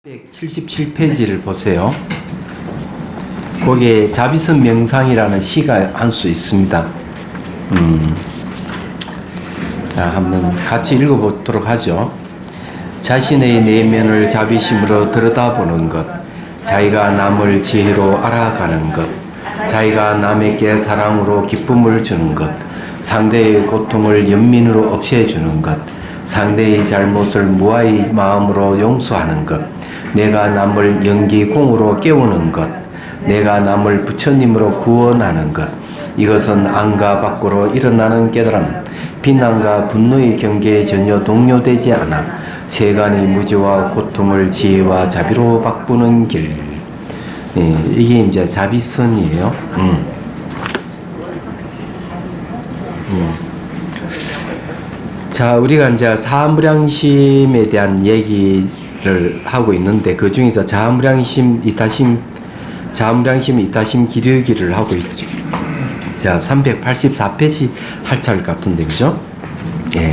177페이지를 보세요. 거기에 자비선 명상이라는 시가 한 수 있습니다. 자, 한번 같이 읽어보도록 하죠. 자신의 내면을 자비심으로 들여다보는 것, 자기가 남을 지혜로 알아가는 것, 자기가 남에게 사랑으로 기쁨을 주는 것, 상대의 고통을 연민으로 없애주는 것, 상대의 잘못을 무아의 마음으로 용서하는 것, 내가 남을 연기공으로 깨우는 것, 내가 남을 부처님으로 구원하는 것, 이것은 안과 밖으로 일어나는 깨달음, 비난과 분노의 경계에 전혀 동요되지 않아 세간의 무지와 고통을 지혜와 자비로 바꾸는 길. 이게 이제 자비선이에요. 자, 우리가 이제 사무량심에 대한 얘기를 하고 있는데, 그 중에서 자무량심, 이타심, 기르기를 하고 있죠. 자, 384페이지 할차일 같은데, 그죠? 예.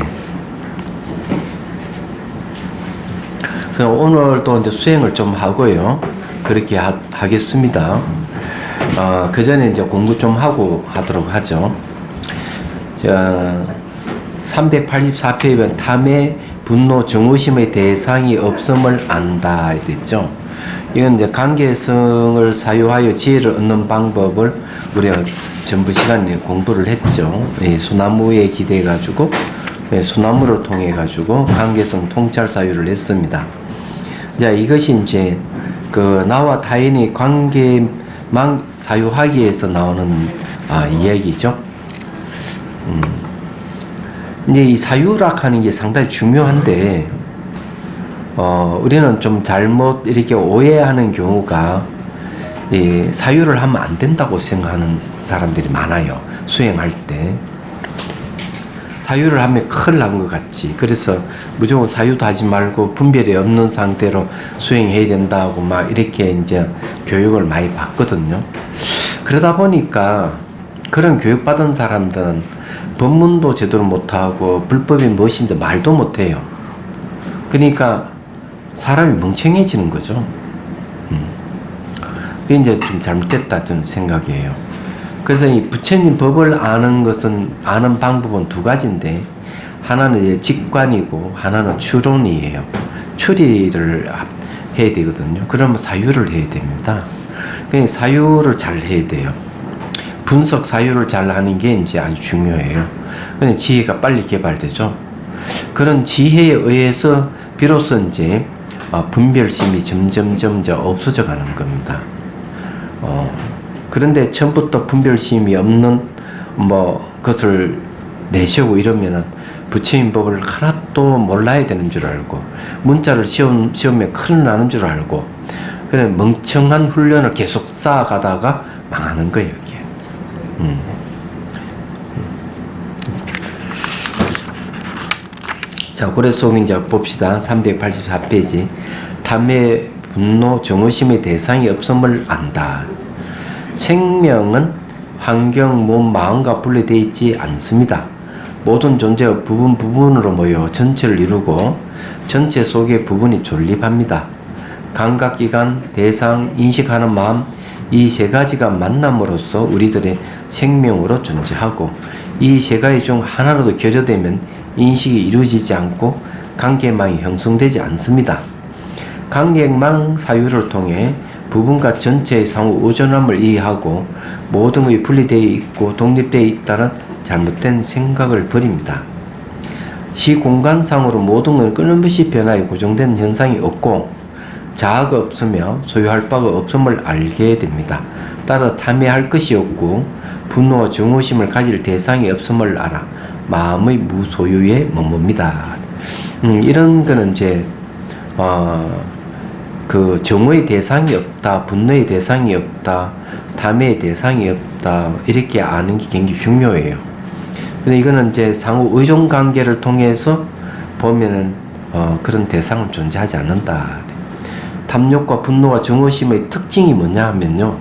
그래서 오늘도 이제 수행을 좀 하고요. 그렇게 하겠습니다. 그 전에 이제 공부 좀 하도록 하죠. 자, 384페이지는 탐의 분노, 정의심의 대상이 없음을 안다 됐죠. 이건 이제 관계성을 사유하여 지혜를 얻는 방법을 우리가 전부 시간에 공부를 했죠. 소나무에 기대가지고 소나무를 통해 가지고 관계성 통찰 사유를 했습니다. 자, 이것이 이제 그 나와 타인의 관계만 사유하기 위해서 나오는 이야기죠. 이제 이 사유락하는 게 상당히 중요한데, 우리는 좀 잘못 이렇게 오해하는 경우가, 이 사유를 하면 안 된다고 생각하는 사람들이 많아요. 수행할 때. 사유를 하면 큰일 난 것 같지. 그래서 무조건 사유도 하지 말고 분별이 없는 상태로 수행해야 된다고 막 이렇게 이제 교육을 많이 받거든요. 그러다 보니까 그런 교육받은 사람들은 법문도 제대로 못하고 불법이 무엇인지 말도 못해요. 그러니까 사람이 멍청해지는 거죠. 그게 이제 좀 잘못됐다 좀 생각이에요. 그래서 이 부처님 법을 아는 방법은 두 가지인데, 하나는 이제 직관이고 하나는 추론이에요. 추리를 해야 되거든요. 그러면 사유를 해야 됩니다. 그러니까 사유를 잘 해야 돼요. 분석 사유를 잘 하는 게 이제 아주 중요해요. 근데 지혜가 빨리 개발되죠. 그런 지혜에 의해서 비로소 이제 분별심이 점점 없어져 가는 겁니다. 그런데 처음부터 분별심이 없는 것을 내세우고 이러면은 부처님 법을 하나도 몰라야 되는 줄 알고, 문자를 시험에 큰일 나는 줄 알고, 그냥 멍청한 훈련을 계속 쌓아가다가 망하는 거예요, 이게. 자, 그래서 이제 봅시다. 384페이지. 탐의 분노, 정의심의 대상이 없음을 안다. 생명은 환경, 몸, 마음과 분리되어 있지 않습니다. 모든 존재가 부분으로 모여 전체를 이루고 전체 속에 부분이 존립합니다. 감각기관, 대상, 인식하는 마음, 이 세 가지가 만남으로써 우리들의 생명으로 존재하고, 이 세 가지 중 하나라도 결여되면 인식이 이루어지지 않고 관계망이 형성되지 않습니다. 관계망 사유를 통해 부분과 전체의 상호 의존함을 이해하고 모든 것이 분리되어 있고 독립되어 있다는 잘못된 생각을 버립니다. 시공간상으로 모든 건 끊임없이 변화에 고정된 현상이 없고 자아가 없으며 소유할 바가 없음을 알게 됩니다. 따라 탐해할 것이 없고 분노와 정의심을 가질 대상이 없음을 알아 마음의 무소유에 머뭅니다. 이런 거는 이제 그 정의의 대상이 없다, 분노의 대상이 없다, 탐의 대상이 없다, 이렇게 아는 게 굉장히 중요해요. 근데 이거는 이제 상호 의존 관계를 통해서 보면은 그런 대상은 존재하지 않는다. 탐욕과 분노와 정의심의 특징이 뭐냐 하면요,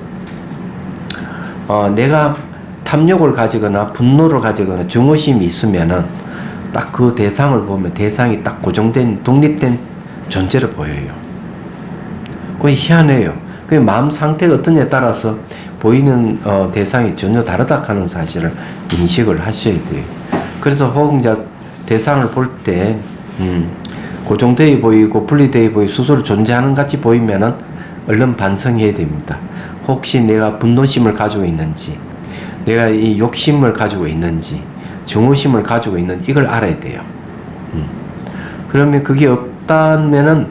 내가 탐욕을 가지거나 분노를 가지거나 정의심이 있으면은 딱 그 대상을 보면 대상이 딱 고정된 독립된 존재를 보여요. 그게 희한해요. 그 마음 상태가 어떠냐에 따라서 보이는 대상이 전혀 다르다 하는 사실을 인식을 하셔야 돼요. 그래서 혹은 이제 대상을 볼 때 고정되어 보이고 분리되어 보이고 스스로 존재하는 같이 보이면은 얼른 반성해야 됩니다. 혹시 내가 분노심을 가지고 있는지, 내가 이 욕심을 가지고 있는지, 증오심을 가지고 있는지 이걸 알아야 돼요. 그러면 그게 없다면은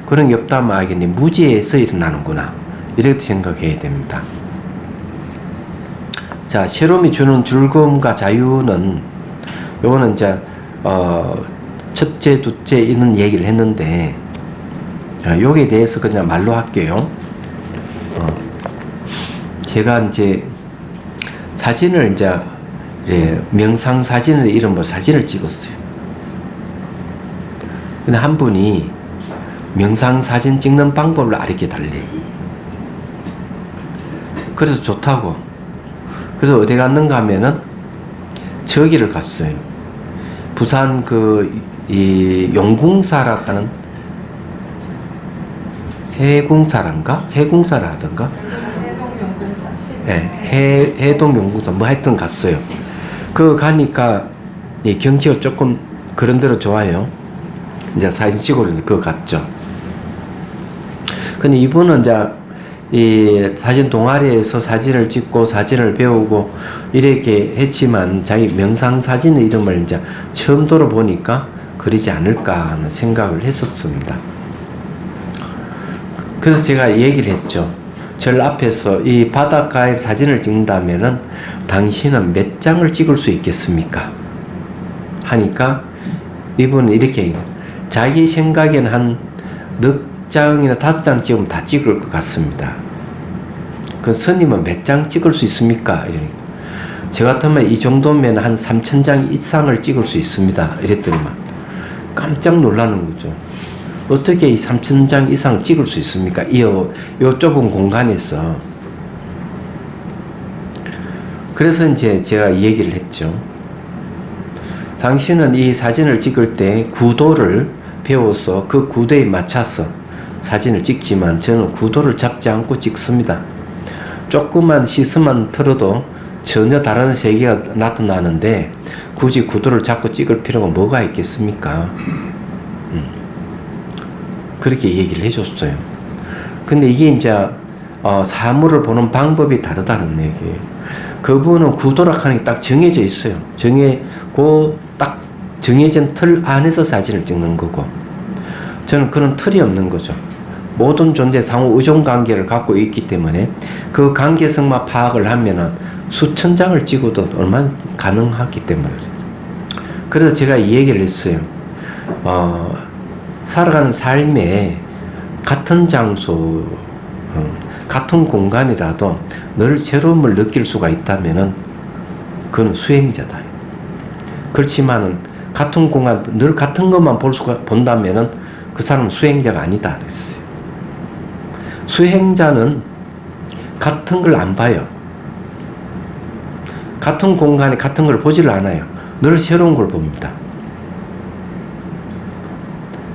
그런 게 없다면 알겠네. 무지에서 일어나는구나. 이렇게 생각해야 됩니다. 자, 새로움이 주는 즐거움과 자유는 요거는 이제 첫째, 둘째 이런 얘기를 했는데 요게 대해서 그냥 말로 할게요. 제가 이제 사진을 이제 명상 사진을 이런 사진을 찍었어요. 근데 한 분이 명상 사진 찍는 방법을 알게 달래. 그래서 좋다고. 그래서 어디 갔는가 하면은 저기를 갔어요. 부산 이 용궁사라 하는 해궁사란가? 해궁사라 하던가? 해동연궁사. 예, 해동연궁사 뭐 하여튼 갔어요. 가니까 이 경치가 조금 그런 대로 좋아요. 이제 사진 찍으러 그거 갔죠. 근데 이분은 이제 이 사진 동아리에서 사진을 찍고 사진을 배우고 이렇게 했지만 자기 명상 사진의 이름을 이제 처음 들어보니까 그러지 않을까 하는 생각을 했었습니다. 그래서 제가 얘기를 했죠. 절 앞에서 이 바닷가에 사진을 찍는다면은 당신은 몇 장을 찍을 수 있겠습니까? 하니까 이분은 이렇게 자기 생각에는 한 4장이나 5장 찍으면 다 찍을 것 같습니다. 그 스님은 몇 장 찍을 수 있습니까? 저 같으면 이 정도면 한 3,000장 이상을 찍을 수 있습니다. 이랬더니만 깜짝 놀라는 거죠. 어떻게 이 3,000장 이상 찍을 수 있습니까? 요 좁은 공간에서. 그래서 이제 제가 이 얘기를 했죠. 당신은 이 사진을 찍을 때 구도를 배워서 그 구도에 맞춰서 사진을 찍지만 저는 구도를 잡지 않고 찍습니다. 조그만 시스만 틀어도 전혀 다른 세계가 나타나는데 굳이 구도를 잡고 찍을 필요가 뭐가 있겠습니까? 그렇게 얘기를 해줬어요. 근데 이게 이제 사물을 보는 방법이 다르다는 얘기예요. 그분은 구도라 하는 게 딱 정해져 있어요. 딱 정해진 틀 안에서 사진을 찍는 거고 저는 그런 틀이 없는 거죠. 모든 존재 상호 의존 관계를 갖고 있기 때문에 그 관계성만 파악을 하면은 수천 장을 찍어도 얼마나 가능하기 때문에. 그래서 제가 이 얘기를 했어요. 살아가는 삶에 같은 장소, 같은 공간이라도 늘 새로움을 느낄 수가 있다면은 그건 수행자다. 그렇지만은 같은 공간 늘 같은 것만 본다면은 그 사람은 수행자가 아니다 그랬어요. 수행자는 같은 걸 안 봐요. 같은 공간에 같은 걸 보지를 않아요. 늘 새로운 걸 봅니다.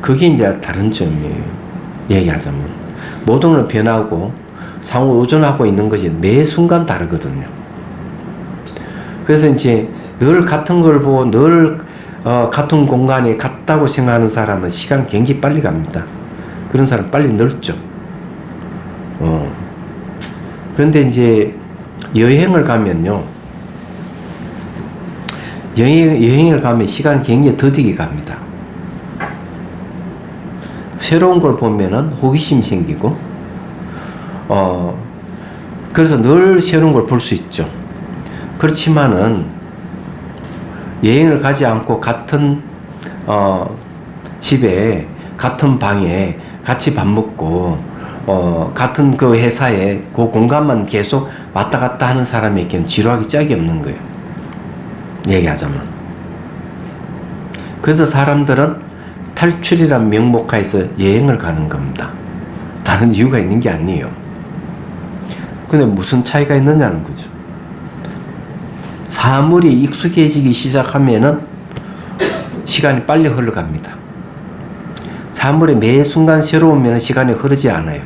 그게 이제 다른 점이에요. 얘기하자면 모든 걸 변하고 상호 의존하고 있는 것이 매 순간 다르거든요. 그래서 이제 늘 같은 걸 보고 늘 같은 공간에 같다고 생각하는 사람은 시간 굉장히 빨리 갑니다. 그런 사람 빨리 늙죠. 그런데 이제 여행을 가면요. 여행을 가면 시간이 굉장히 더디게 갑니다. 새로운 걸 보면은 호기심이 생기고, 그래서 늘 새로운 걸 볼 수 있죠. 그렇지만은, 여행을 가지 않고 같은, 집에, 같은 방에 같이 밥 먹고, 같은 그 회사에 그 공간만 계속 왔다 갔다 하는 사람에게는 지루하기 짝이 없는 거예요. 얘기하자면. 그래서 사람들은 탈출이란 명목하에서 여행을 가는 겁니다. 다른 이유가 있는 게 아니에요. 근데 무슨 차이가 있느냐는 거죠. 사물이 익숙해지기 시작하면은 시간이 빨리 흘러갑니다. 사물의 매 순간 새로우면 시간이 흐르지 않아요.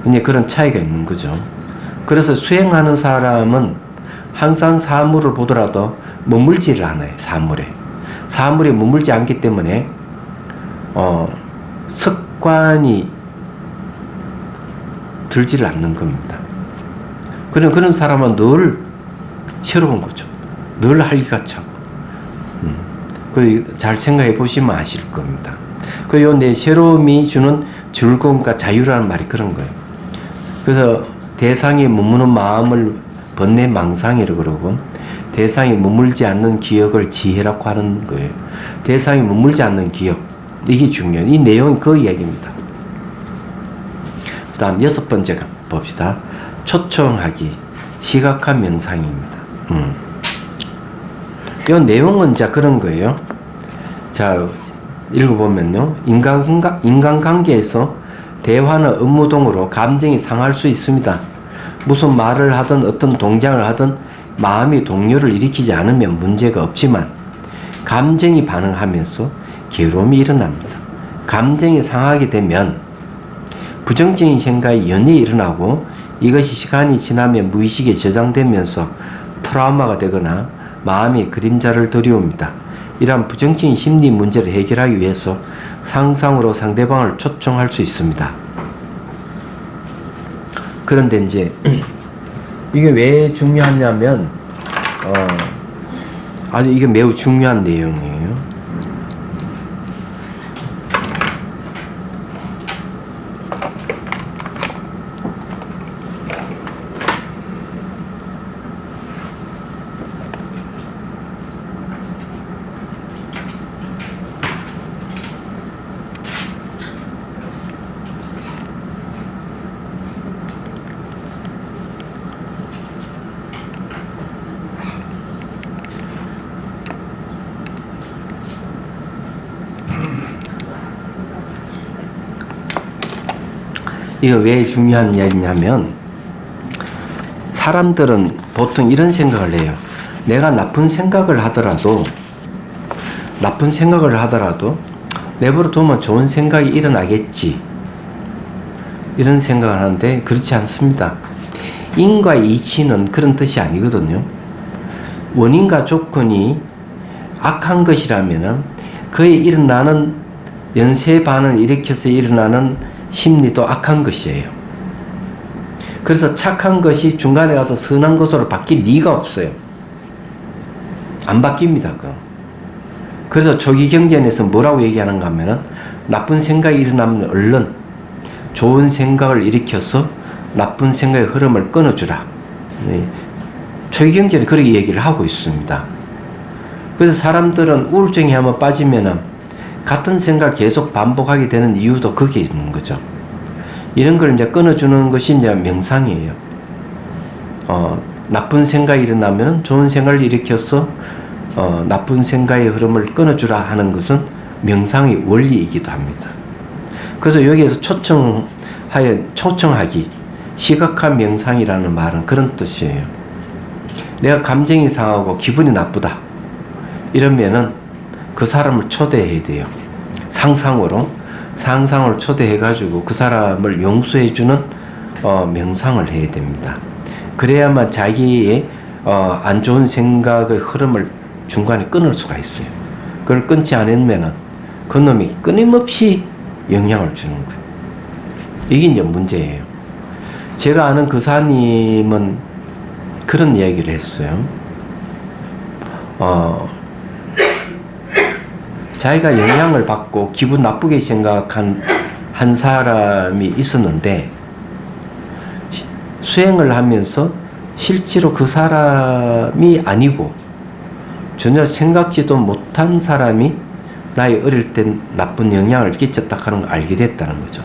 이제 그런 차이가 있는 거죠. 그래서 수행하는 사람은 항상 사물을 보더라도 머물지를 않아요. 사물에 머물지 않기 때문에 습관이 들지를 않는 겁니다. 그런 사람은 늘 새로운 거죠. 늘 활기차고. 잘 생각해 보시면 아실 겁니다. 요 내 새로움이 주는 즐거움과 자유라는 말이 그런 거예요. 그래서 대상에 머무는 마음을 번뇌망상이라고 그러고, 대상에 머물지 않는 기억을 지혜라고 하는 거예요. 대상에 머물지 않는 기억, 이게 중요해요. 이 내용이 그 이야기입니다. 그 다음 6번째 봅시다. 초청하기, 시각화 명상입니다. 이 내용은 자 그런 거예요. 자, 읽어보면요. 인간관계에서 대화나 업무동으로 감정이 상할 수 있습니다. 무슨 말을 하든 어떤 동작을 하든 마음이 동요를 일으키지 않으면 문제가 없지만 감정이 반응하면서 괴로움이 일어납니다. 감정이 상하게 되면 부정적인 생각이 연이어 일어나고 이것이 시간이 지나면 무의식에 저장되면서 트라우마가 되거나 마음의 그림자를 들여옵니다. 이러한 부정적인 심리 문제를 해결하기 위해서 상상으로 상대방을 초청할 수 있습니다. 그런데 이제 이게 왜 중요하냐면 아주 이게 매우 중요한 내용이에요. 이거 왜 중요한 이야기냐면, 사람들은 보통 이런 생각을 해요. 내가 나쁜 생각을 하더라도 내버려 두면 좋은 생각이 일어나겠지, 이런 생각을 하는데 그렇지 않습니다. 인과 이치는 그런 뜻이 아니거든요. 원인과 조건이 악한 것이라면 그에 일어나는 연쇄 반응을 일으켜서 일어나는 심리도 악한 것이에요. 그래서 착한 것이 중간에 가서 선한 것으로 바뀔 리가 없어요. 안 바뀝니다. 그래서 초기 경전에서 뭐라고 얘기하는가 하면은, 나쁜 생각이 일어나면 얼른 좋은 생각을 일으켜서 나쁜 생각의 흐름을 끊어주라. 초기 경전에 그렇게 얘기를 하고 있습니다. 그래서 사람들은 우울증에 한번 빠지면은 같은 생각을 계속 반복하게 되는 이유도 거기에 있는 거죠. 이런 걸 이제 끊어주는 것이 이제 명상이에요. 나쁜 생각이 일어나면 좋은 생각을 일으켜서 나쁜 생각의 흐름을 끊어주라 하는 것은 명상의 원리이기도 합니다. 그래서 여기에서 초청하기, 시각화 명상이라는 말은 그런 뜻이에요. 내가 감정이 상하고 기분이 나쁘다 이러면은 그 사람을 초대해야 돼요. 상상을 초대해가지고 그 사람을 용서해주는 명상을 해야 됩니다. 그래야만 자기의 안 좋은 생각의 흐름을 중간에 끊을 수가 있어요. 그걸 끊지 않으면은 그 놈이 끊임없이 영향을 주는 거예요. 이게 이제 문제예요. 제가 아는 교사님은 그런 이야기를 했어요. 자기가 영향을 받고 기분 나쁘게 생각한 한 사람이 있었는데, 수행을 하면서 실제로 그 사람이 아니고 전혀 생각지도 못한 사람이 나의 어릴 땐 나쁜 영향을 끼쳤다 하는 걸 알게 됐다는 거죠.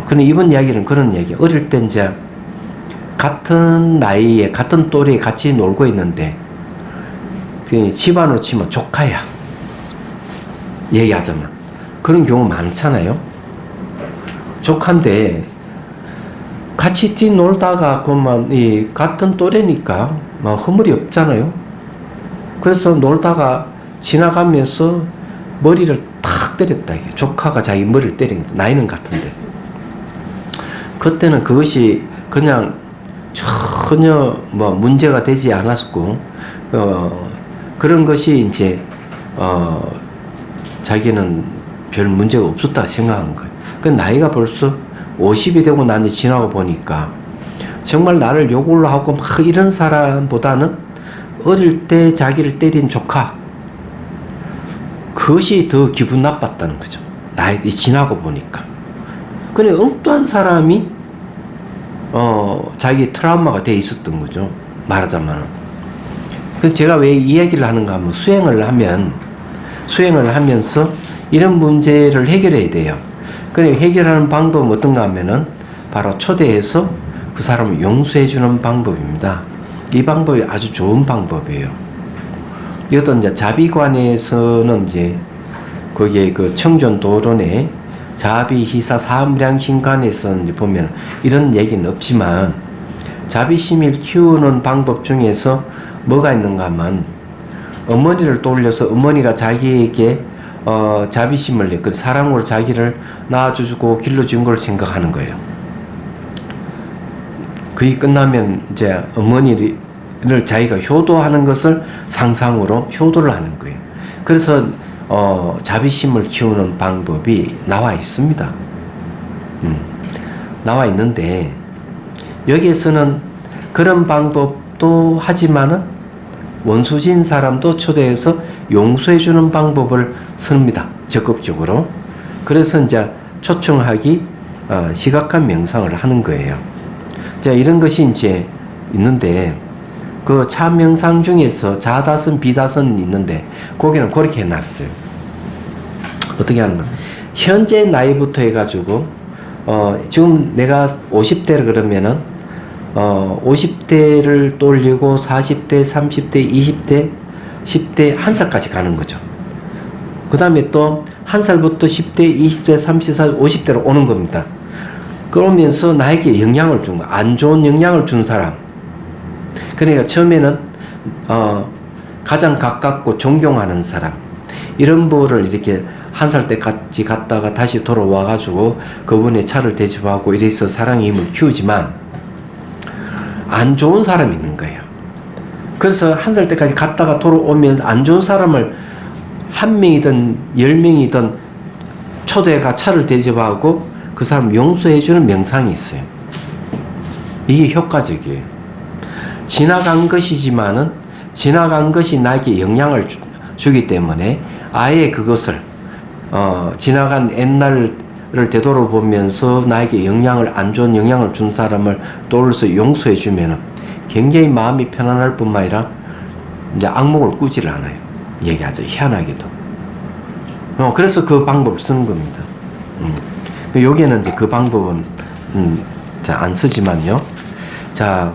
근데 이번 이야기는 그런 이야기. 어릴 때 이제 같은 나이에 같은 또래에 같이 놀고 있는데, 집안으로 치면 조카야, 얘기하자면. 그런 경우 많잖아요. 조카인데 같이 뛰놀다가 그만 같은 또래니까 뭐 허물이 없잖아요. 그래서 놀다가 지나가면서 머리를 탁 때렸다. 이게 조카가 자기 머리를 때린 거. 나이는 같은데. 그때는 그것이 그냥 전혀 뭐 문제가 되지 않았고, 그런 것이 이제, 자기는 별 문제가 없었다 생각한 거예요. 그 나이가 벌써 50이 되고 난 뒤 지나고 보니까 정말 나를 욕을 하고 막 이런 사람보다는 어릴 때 자기를 때린 조카, 그것이 더 기분 나빴다는 거죠. 나이 지나고 보니까. 그래, 엉뚱한 사람이, 자기 트라우마가 돼 있었던 거죠. 말하자면. 그래서 제가 왜 이 이야기를 하는가 하면 수행을 하면서 이런 문제를 해결해야 돼요. 그래, 해결하는 방법은 어떤가 하면은 바로 초대해서 그 사람을 용서해주는 방법입니다. 이 방법이 아주 좋은 방법이에요. 이것도 이제 자비관에서는 이제 거기에 그 청전도론의 자비희사 사무량신관에서 이제 보면 이런 얘기는 없지만, 자비심을 키우는 방법 중에서 뭐가 있는가 하면 어머니를 떠올려서 어머니가 자기에게 자비심을, 그 사랑으로 자기를 낳아주고 길러준 걸 생각하는 거예요. 그게 끝나면 이제 어머니를 자기가 효도하는 것을 상상으로 효도를 하는 거예요. 그래서 자비심을 키우는 방법이 나와 있습니다. 나와 있는데 여기에서는 그런 방법도 하지만은 원수진 사람도 초대해서 용서해주는 방법을 씁니다. 적극적으로. 그래서 이제 초청하기, 시각화 명상을 하는 거예요. 자, 이런 것이 이제 있는데, 그 차 명상 중에서 자다선, 비다선이 있는데, 거기는 그렇게 해놨어요. 어떻게 하는 거야? 현재 나이부터 해가지고, 지금 내가 50대를 그러면은, 50대를 떠올리고 40대, 30대, 20대, 10대, 1살까지 가는 거죠. 그 다음에 또 1살부터 10대, 20대, 30대, 40대, 50대로 오는 겁니다. 그러면서 나에게 영향을 준 거, 안 좋은 영향을 준 사람. 그러니까 처음에는 가장 가깝고 존경하는 사람, 이런 분을 이렇게 1살 때까지 갔다가 다시 돌아와가지고 그분의 차를 대접하고 이래서 사랑의 힘을 키우지만, 안 좋은 사람이 있는 거예요. 그래서 1살 때까지 갔다가 돌아오면서 안 좋은 사람을 1명이든 10명이든 초대가 차를 대접하고 그 사람 용서해주는 명상이 있어요. 이게 효과적이에요. 지나간 것이지만은 지나간 것이 나에게 영향을 주기 때문에 아예 그것을 지나간 옛날을 되돌아보면서 나에게 안 좋은 영향을 준 사람을 떠올려서 용서해주면 굉장히 마음이 편안할 뿐만 아니라 이제 악몽을 꾸지를 않아요. 얘기하죠. 희한하게도. 그래서 그 방법을 쓰는 겁니다. 여기에는 이제 그 방법은 자, 안 쓰지만요. 자,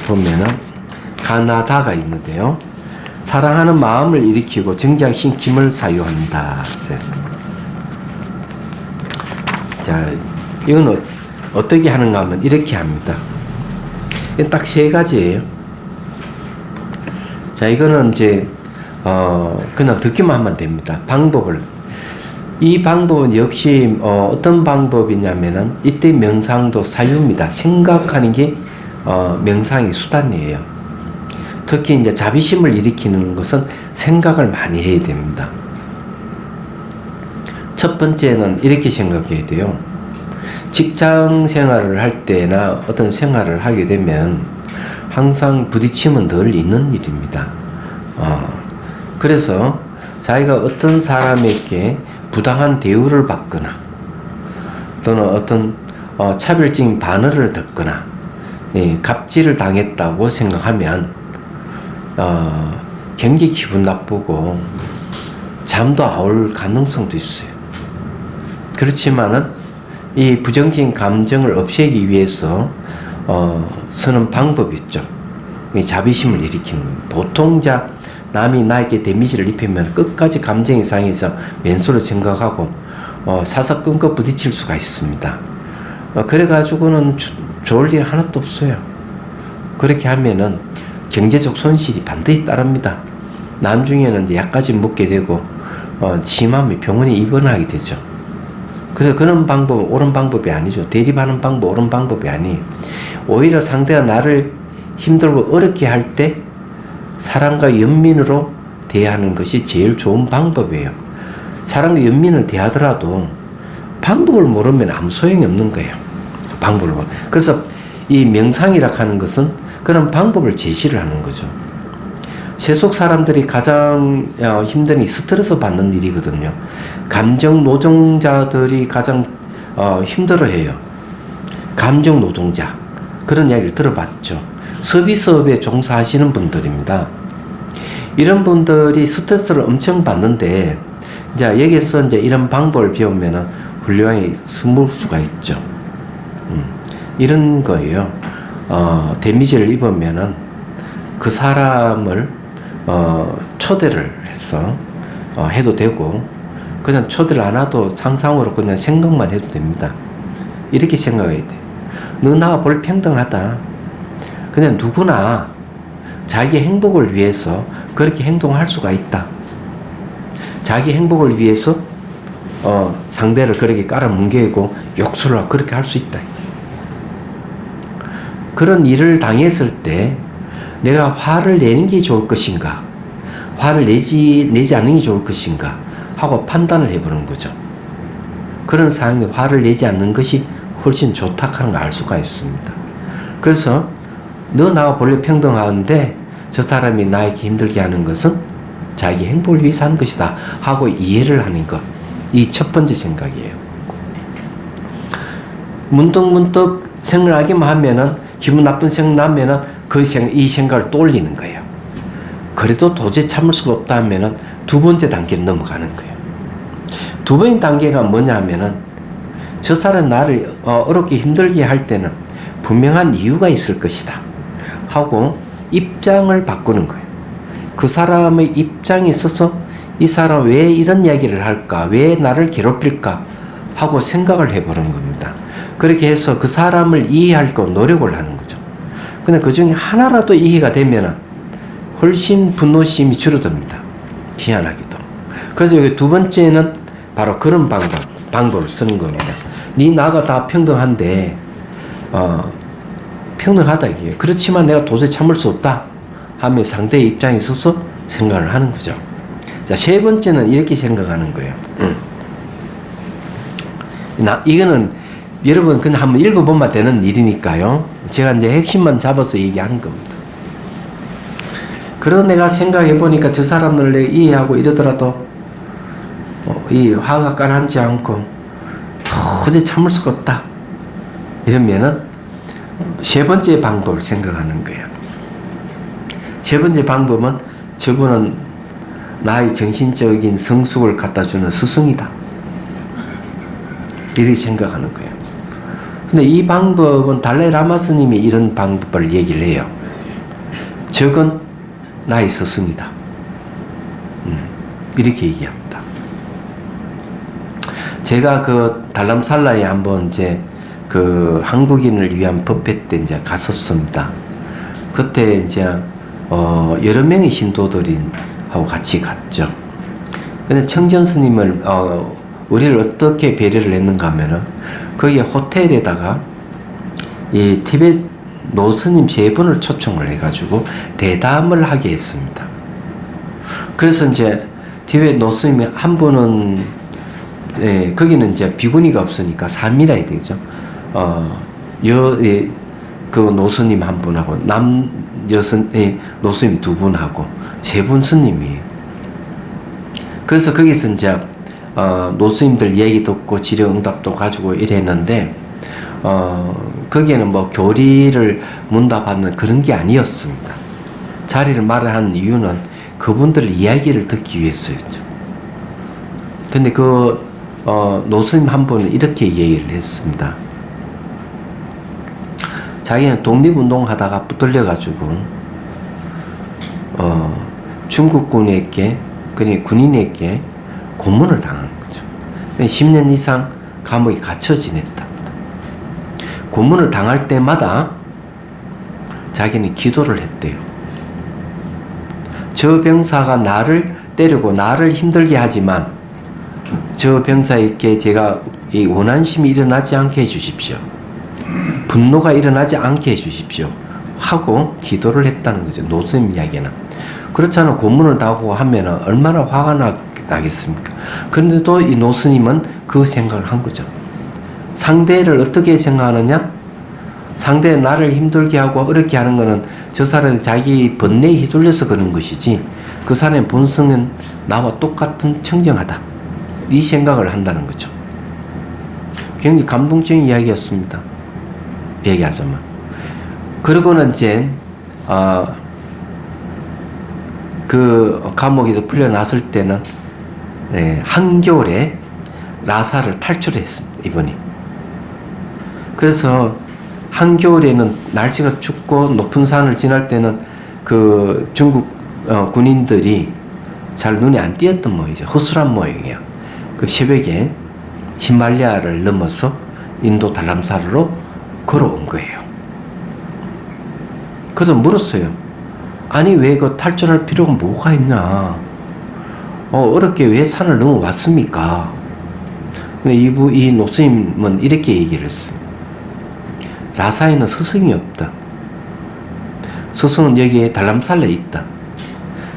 보면은 가나다가 있는데요. 사랑하는 마음을 일으키고 정작시킴을 사유한다. 자, 이건 어떻게 하는가 하면 이렇게 합니다. 딱 3가지예요. 자, 이거는 이제 그냥 듣기만 하면 됩니다. 이 방법은 역시 어떤 방법이냐면은 이때 명상도 사유입니다. 생각하는 게 명상의 수단이에요. 특히 이제 자비심을 일으키는 것은 생각을 많이 해야 됩니다. 첫 번째는 이렇게 생각해야 돼요. 직장 생활을 할 때나 어떤 생활을 하게 되면 항상 부딪힘은 늘 있는 일입니다. 그래서 자기가 어떤 사람에게 부당한 대우를 받거나 또는 어떤 차별적인 반응을 듣거나 갑질을 당했다고 생각하면 굉장히 기분 나쁘고 잠도 안 올 가능성도 있어요. 그렇지만은 이 부정적인 감정을 없애기 위해서 쓰는 방법이 있죠. 자비심을 일으키는 겁니다. 보통 남이 나에게 데미지를 입히면 끝까지 감정이 상해서 왼수로 생각하고 사사건건 부딪힐 수가 있습니다. 그래가지고는 좋을 일 하나도 없어요. 그렇게 하면은 경제적 손실이 반드시 따릅니다. 나중에는 이제 약까지 먹게 되고, 심하면 병원에 입원하게 되죠. 그래서 그런 방법은 옳은 방법이 아니죠. 대립하는 방법, 옳은 방법이 아니에요. 오히려 상대가 나를 힘들고 어렵게 할 때 사랑과 연민으로 대하는 것이 제일 좋은 방법이에요. 사랑과 연민을 대하더라도 방법을 모르면 아무 소용이 없는 거예요. 방법을 모르면. 그래서 이 명상이라 하는 것은 그런 방법을 제시를 하는 거죠. 세속 사람들이 가장 힘든 이 스트레스 받는 일이거든요. 감정 노동자들이 가장 힘들어해요. 감정 노동자. 그런 이야기를 들어봤죠. 서비스업에 종사하시는 분들입니다. 이런 분들이 스트레스를 엄청 받는데, 이제 여기서 이제 이런 방법을 배우면은 훌륭하게 숨을 수가 있죠. 이런 거예요. 데미지를 입으면은 그 사람을 초대를 해서 해도 되고, 그냥 초대를 안 해도 상상으로 그냥 생각만 해도 됩니다. 이렇게 생각해야 돼. 너 나와 볼 평등하다. 그냥 누구나 자기 행복을 위해서 그렇게 행동할 수가 있다. 자기 행복을 위해서 상대를 그렇게 깔아뭉개고 욕설을 하고 그렇게 할 수 있다. 그런 일을 당했을 때 내가 화를 내는 게 좋을 것인가, 화를 내지 않는 게 좋을 것인가 하고 판단을 해보는 거죠. 그런 상황에 화를 내지 않는 것이 훨씬 좋다 하는 걸 알 수가 있습니다. 그래서 너 나와 본래 평등하는데 저 사람이 나에게 힘들게 하는 것은 자기 행복을 위해서 하는 것이다 하고 이해를 하는 것. 이 첫 번째 생각이에요. 문득문득 생각하기만 하면은, 기분 나쁜 생각 나면은 이 생각을 또 올리는 거예요. 그래도 도저히 참을 수가 없다 하면은 두 번째 단계로 넘어가는 거예요. 두 번째 단계가 뭐냐 하면은, 저 사람 나를 어렵게 힘들게 할 때는 분명한 이유가 있을 것이다 하고 입장을 바꾸는 거예요. 그 사람의 입장에 있어서 이 사람 왜 이런 이야기를 할까, 왜 나를 괴롭힐까 하고 생각을 해보는 겁니다. 그렇게 해서 그 사람을 이해하려고 노력을 하는 거죠. 근데 그 중에 하나라도 이해가 되면 훨씬 분노심이 줄어듭니다. 희한하게도. 그래서 여기 두 번째는 바로 그런 방법을 쓰는 겁니다. 네 나가 다 평등한데 평등하다 이게. 그렇지만 내가 도저히 참을 수 없다 하며 상대의 입장에 있어서 생각을 하는 거죠. 자, 세 번째는 이렇게 생각하는 거예요. 이거는 여러분 그냥 한번 읽어보면 되는 일이니까요. 제가 이제 핵심만 잡아서 얘기하는 겁니다. 그래도 내가 생각해 보니까 저 사람을 내가 이해하고 이러더라도 이 화가 가라앉지 않고 도저히 참을 수가 없다. 이러면은 세 번째 방법을 생각하는 거예요. 세 번째 방법은 저분은 나의 정신적인 성숙을 갖다주는 스승이다. 이렇게 생각하는 거예요. 근데 이 방법은 달라이 라마 스님이 이런 방법을 얘기를 해요. 저건 나의 스승이다. 이렇게 얘기합니다. 제가 그 달람살라에 한번 이제 그 한국인을 위한 법회 때 이제 갔었습니다. 그때 이제 여러 명의 신도들이 하고 같이 갔죠. 근데 청전 스님을 우리를 어떻게 배려를 했는가 하면은 거기 호텔에다가 이 티베트 노스님 세 분을 초청을 해가지고 대담을 하게 했습니다. 그래서 이제 티베트 노스님 한 분은 거기는 이제 비구니가 없으니까 3일해야 되죠. 그 노스님 한 분하고 노스님 두 분하고 세 분 스님이에요. 그래서 거기서 이제 노스님들 얘기 듣고 지려 응답도 가지고 이랬는데 거기에는 뭐 교리를 문답하는 그런 게 아니었습니다. 자리를 마련한 이유는 그분들 이야기를 듣기 위해서였죠. 근데 그 노스님 한 분은 이렇게 얘기를 했습니다. 자기는 독립운동 하다가 붙들려가지고 중국군에게, 그러니까 군인에게 고문을 당한 거죠. 10년 이상 감옥에 갇혀 지냈답니다. 고문을 당할 때마다 자기는 기도를 했대요. 저 병사가 나를 때리고 나를 힘들게 하지만 저 병사에게 제가 이 원한심이 일어나지 않게 해주십시오. 분노가 일어나지 않게 해주십시오. 하고 기도를 했다는 거죠. 노스님 이야기는. 그렇잖아. 고문을 당하고 하면 얼마나 화가 나겠습니까? 그런데도 이 노스님은 그 생각을 한 거죠. 상대를 어떻게 생각하느냐? 상대 나를 힘들게 하고 어렵게 하는 것은 저 사람이 자기 번뇌에 휘둘려서 그런 것이지 그 사람의 본성은 나와 똑같은 청정하다. 이 생각을 한다는 거죠. 굉장히 감동적인 이야기였습니다. 얘기하자면. 그러고는 이제 그 감옥에서 풀려났을 때는 한겨울에 라사를 탈출했습니다. 이분이. 그래서 한겨울에는 날씨가 춥고 높은 산을 지날 때는 그 중국 군인들이 잘 눈에 안 띄었던 모양이죠. 허술한 모양이에요. 그 새벽에 히말라야를 넘어서 인도 달람사르로 걸어온 거예요. 그래서 물었어요. 아니 왜 그 탈출할 필요가 뭐가 있냐? 어렵게 왜 산을 넘어왔습니까? 근데 이 노스님은 이렇게 얘기를 했어요. 라사에는 스승이 없다. 스승은 여기에 달람살레에 있다.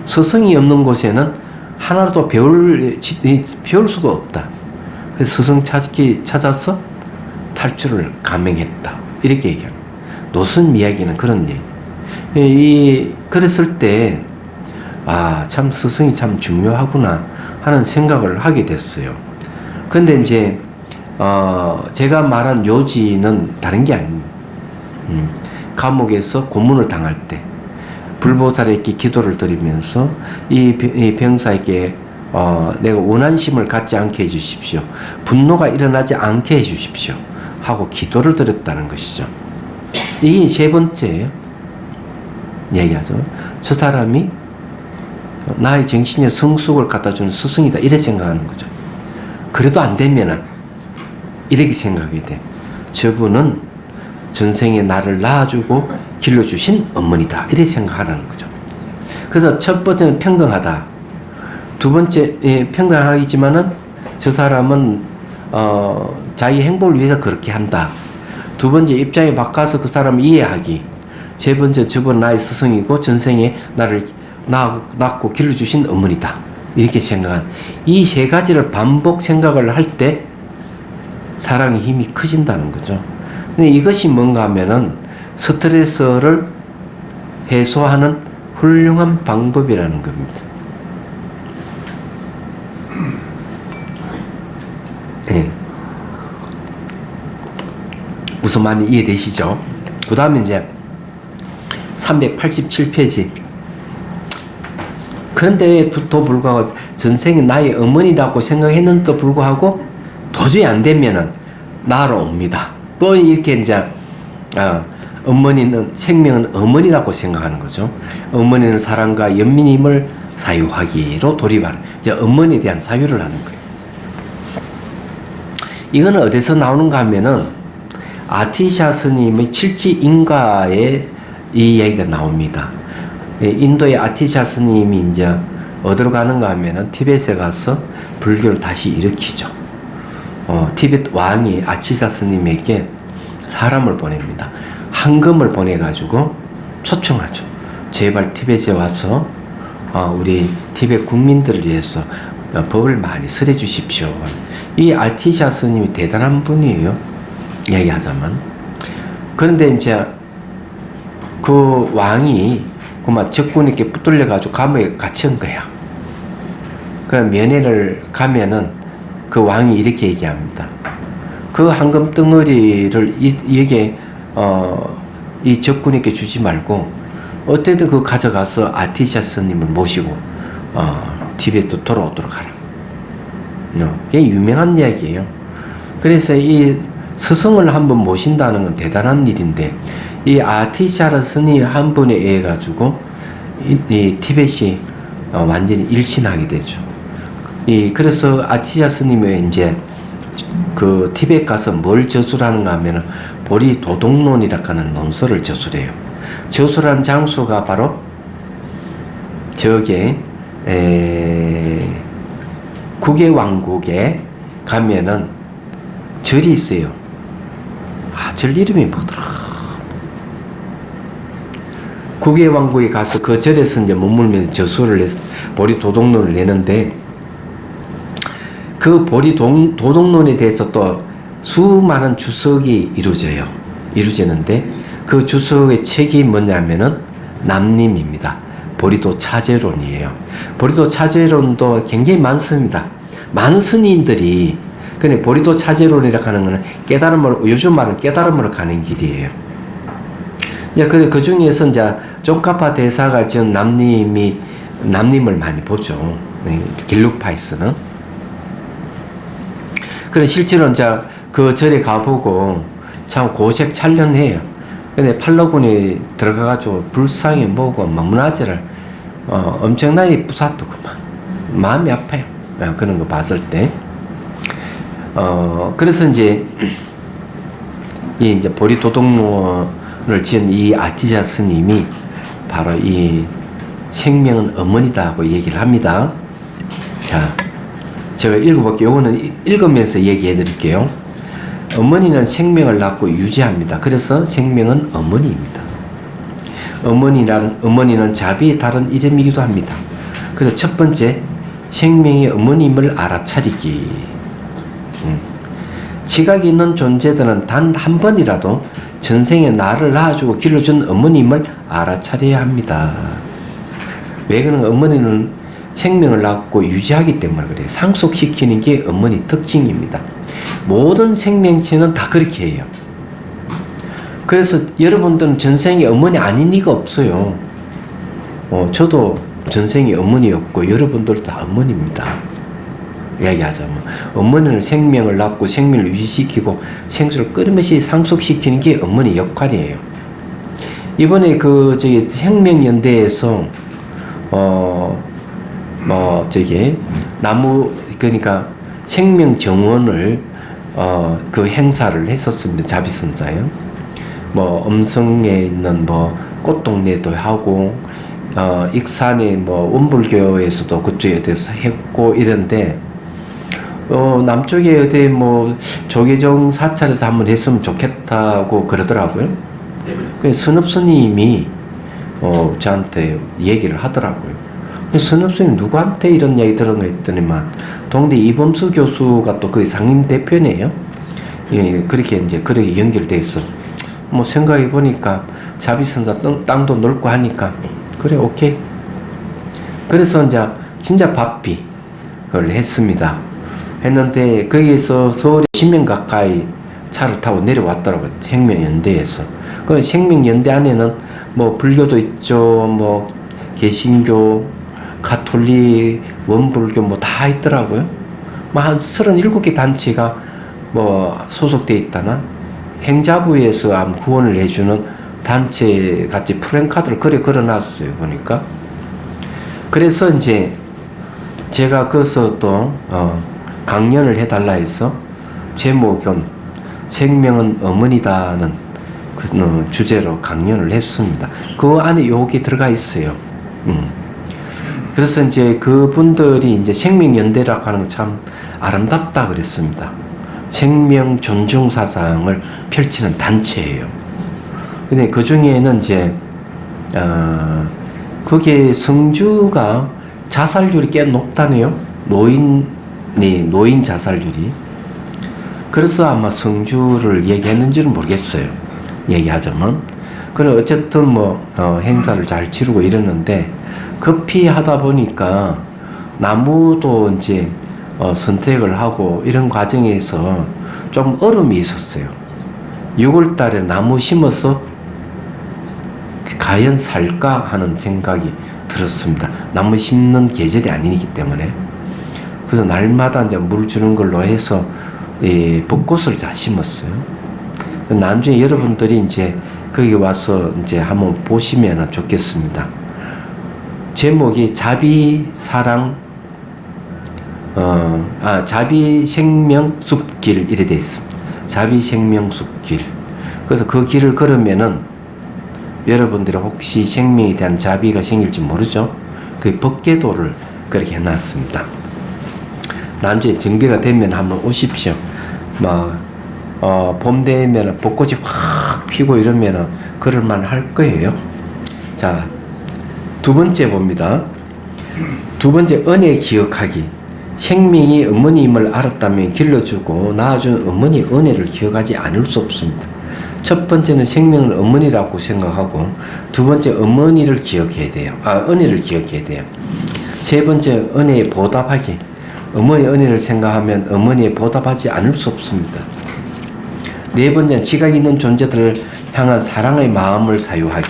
스승이 없는 곳에는 하나도 배울 수가 없다. 그래서 스승 찾아서 탈출을 감행했다. 이렇게 얘기합니다. 노스님 이야기는 그런 얘기. 그랬을 때, 참 스승이 참 중요하구나 하는 생각을 하게 됐어요. 근데 이제, 제가 말한 요지는 다른 게 아닙니다. 감옥에서 고문을 당할 때, 불보살에게 기도를 드리면서 이 병사에게 내가 원한심을 갖지 않게 해주십시오. 분노가 일어나지 않게 해주십시오. 하고 기도를 드렸다는 것이죠. 이게 세 번째예요. 얘기하죠. 저 사람이 나의 정신의 성숙을 갖다 주는 스승이다. 이렇게 생각하는 거죠. 그래도 안 되면은 이렇게 생각하게 돼. 저분은 전생에 나를 낳아주고 길러주신 어머니다. 이렇게 생각하라는 거죠. 그래서 첫 번째는 평등하다. 두 번째, 평등하지만은 저 사람은, 자기 행복을 위해서 그렇게 한다. 두 번째, 입장에 바꿔서 그 사람을 이해하기. 세 번째, 저분 나의 스승이고 전생에 나를 낳고 길러주신 어머니다. 이렇게 생각한. 이 세 가지를 반복 생각을 할 때 사랑의 힘이 커진다는 거죠. 근데 이것이 뭔가 하면은 스트레스를 해소하는 훌륭한 방법이라는 겁니다. 네. 무슨 말인지 이해되시죠? 그 다음에 이제 387페이지. 그런데도 불구하고 전생에 나의 어머니라고 생각했는데도 불구하고 도저히 안 되면은 나로 옵니다. 또 이렇게 이제 어머니는 생명은 어머니라고 생각하는 거죠. 어머니는 사랑과 연민임을 사유하기로 돌입하는 이제 어머니에 대한 사유를 하는 거예요. 이거는 어디서 나오는가 하면은 아티샤 스님의 칠지인가에 이 얘기가 나옵니다. 인도의 아티샤 스님이 이제 어디로 가는가 하면은 티벳에 가서 불교를 다시 일으키죠. 티벳 왕이 아티샤 스님에게 사람을 보냅니다. 황금을 보내가지고 초청하죠. 제발 티벳에 와서 우리 티벳 국민들을 위해서 법을 많이 설해 주십시오. 이 아티샤 스님이 대단한 분이에요. 얘기하자면. 그런데 이제 그 왕이 그만 적군에게 붙들려가지고 감옥에 갇힌 거야. 그 면회를 가면은 그 왕이 이렇게 얘기합니다. 그 황금 덩어리를 여기에 이 적군에게 주지 말고 어떻게든 그 가져가서 아티샤 스님을 모시고 티벳도 돌아오도록 하라. 이게 유명한 이야기예요. 그래서 이 스승을 한번 모신다는 건 대단한 일인데 이 아티샤 스님 한 분에 의해 가지고 이 티벳이 완전히 일신하게 되죠. 그래서 아티샤 스님의 이제 그 티벳 가서 뭘 저술하는가 하면은 보리 도덕론이라고 하는 논설을 저술해요. 저술한 장소가 바로 저게 국외왕국에 가면은 절이 있어요. 절 이름이 뭐더라? 국외왕국에 가서 그 절에서 이제 머물면 저수를 보리 도덕론을 내는데, 그 보리 도덕론에 대해서 또 수많은 주석이 이루어지는데, 그 주석의 책이 뭐냐면은 남림입니다. 보리도 차제론이에요. 보리도 차제론도 굉장히 많습니다. 많은 스님들이, 근데 보리도 차제론이라고 하는 거는 깨달음으로, 요즘 말은 깨달음으로 가는 길이에요. 그 중에서 이제 쫑카파 대사가 지은 남림을 많이 보죠. 길룩파이스는. 그래, 실제로 이제 그 절에 가보고 참 고색 찰련해요. 근데 팔로군이 들어가가지고 불상이 뭐고 막 문화재를 엄청나게 부쉈더구만. 마음이 아파요. 그런 거 봤을 때. 그래서 이제 보리 도덕론을 지은 이 아티자 스님이 바로 이 생명은 어머니다 하고 얘기를 합니다. 자, 제가 읽어볼게요. 이거는 읽으면서 얘기해 드릴게요. 어머니는 생명을 낳고 유지합니다. 그래서 생명은 어머니입니다. 어머니는 자비의 다른 이름이기도 합니다. 그래서 첫 번째, 생명의 어머님을 알아차리기. 지각이 있는 존재들은 단 한 번이라도 전생에 나를 낳아주고 길러준 어머님을 알아차려야 합니다. 왜 그런 어머니는 생명을 낳고 유지하기 때문에 그래요. 상속시키는 게 어머니 특징입니다. 모든 생명체는 다 그렇게 해요. 그래서 여러분들은 전생에 어머니 아닌 이가 없어요. 저도 전생에 어머니였고 여러분들도 다 어머니입니다. 이야기하자면 어머니는 생명을 낳고 생명을 유지시키고 생수를 끊임없이 상속시키는 게 어머니 역할이에요. 이번에 생명연대에서 그러니까 생명정원을 그 행사를 했었습니다. 자비선사요. 음성에 있는 꽃동네도 하고 익산의 원불교에서도 그쪽에 대해서 했고 이런데, 남쪽에 어디 조계종 사찰에서 한번 했으면 좋겠다고 그러더라고요. 선업스님이 저한테 얘기를 하더라고요. 선업스님 누구한테 이런 얘기 들은 거 했더니만 동대 이범수 교수가 또 그 상임 대표네요. 예, 그렇게 연결돼 있어. 생각해 보니까 자비선사 땅도 넓고 하니까 그래, 오케이. 그래서 이제 진짜 바삐 그걸 했는데 거기에서 서울에 10명 가까이 차를 타고 내려왔더라고요. 생명연대에서. 그 생명연대 안에는 불교도 있죠, 개신교, 가톨릭, 원불교 다 있더라고요. 한 37개 단체가 소속돼 있다나, 행자부에서 구원을 해주는 단체 같이 프랜카드를 걸어놨어요, 보니까. 그래서 이제 제가 거기서 또 강연을 해달라 해서 제목은 생명은 어머니다는 그 주제로 강연을 했습니다. 그 안에 요게 들어가 있어요. 그래서 이제 그분들이 이제 생명연대라고 하는 거 참 아름답다 그랬습니다. 생명 존중 사상을 펼치는 단체예요. 근데 그 중에는 이제 거기에 성주가 자살률이 꽤 높다네요. 노인 자살률이. 그래서 아마 성주를 얘기했는지는 모르겠어요. 얘기하자면. 그래, 어쨌든 행사를 잘 치르고 이랬는데, 급히 하다 보니까 나무도 이제 선택을 하고 이런 과정에서 좀 얼음이 있었어요. 6월 달에 나무 심어서 과연 살까 하는 생각이 들었습니다. 나무 심는 계절이 아니기 때문에. 그래서 날마다 이제 물 주는 걸로 해서 벚꽃을 다 심었어요. 나중에 여러분들이 이제 거기 와서 이제 한번 보시면 좋겠습니다. 제목이 자비사랑, 자비생명숲길 이래 돼 있습니다. 자비생명숲길. 그래서 그 길을 걸으면은 여러분들이 혹시 생명에 대한 자비가 생길지 모르죠. 그 법궤도를 그렇게 해놨습니다. 나중에 정비가 되면 한번 오십시오. 봄 되면 벚꽃이 확 피고 이러면 그럴만 할 거예요. 자, 두 번째 봅니다. 두 번째, 은혜 기억하기. 생명이 어머님을 알았다면 길러주고 낳아준 어머니 은혜를 기억하지 않을 수 없습니다. 첫 번째는 생명을 어머니라고 생각하고, 두 번째 어머니를 기억해야 돼요. 은혜를 기억해야 돼요. 세 번째, 은혜에 보답하기. 어머니 은혜를 생각하면 어머니에 보답하지 않을 수 없습니다. 네 번째는 지각 있는 존재들을 향한 사랑의 마음을 사유하기.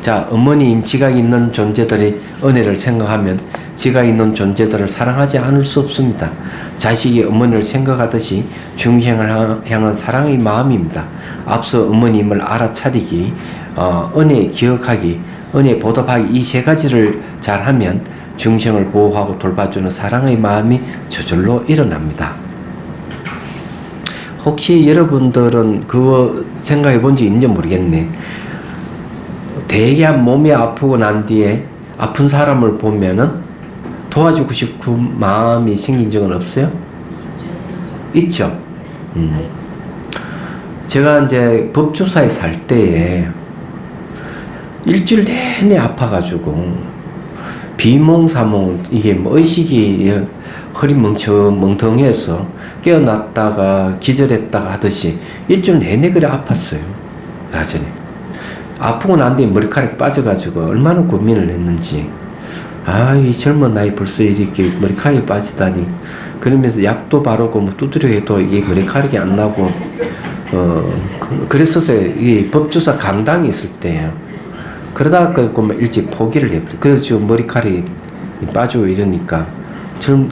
자, 어머니인 지각 있는 존재들의 은혜를 생각하면 지각 있는 존재들을 사랑하지 않을 수 없습니다. 자식이 어머니를 생각하듯이 중생을 향한 사랑의 마음입니다. 앞서 어머님을 알아차리기, 은혜 기억하기, 은혜 보답하기, 이 세 가지를 잘하면 중생을 보호하고 돌봐주는 사랑의 마음이 저절로 일어납니다. 혹시 여러분들은 그거 생각해 본 적 있는지 모르겠네. 되게 몸이 아프고 난 뒤에 아픈 사람을 보면은 도와주고 싶은 마음이 생긴 적은 없어요? 있죠? 제가 이제 법주사에 살 때에 일주일 내내 아파가지고 비몽사몽, 이게 뭐 의식이 허리 멍텅해서 깨어났다가 기절했다가 하듯이 일주일 내내 그래 아팠어요. 나중에 아프고 난 뒤에 머리카락이 빠져가지고 얼마나 고민을 했는지, 이 젊은 나이 벌써 이렇게 머리카락이 빠지다니. 그러면서 약도 바르고 뭐 두드려 해도 이게 머리카락이 안 나고, 그랬었어요. 이 법주사 강당에 있을 때예요. 그러다가 그 일찍 포기를 해버려요. 그래서 지금 머리카락이 빠지고 이러니까.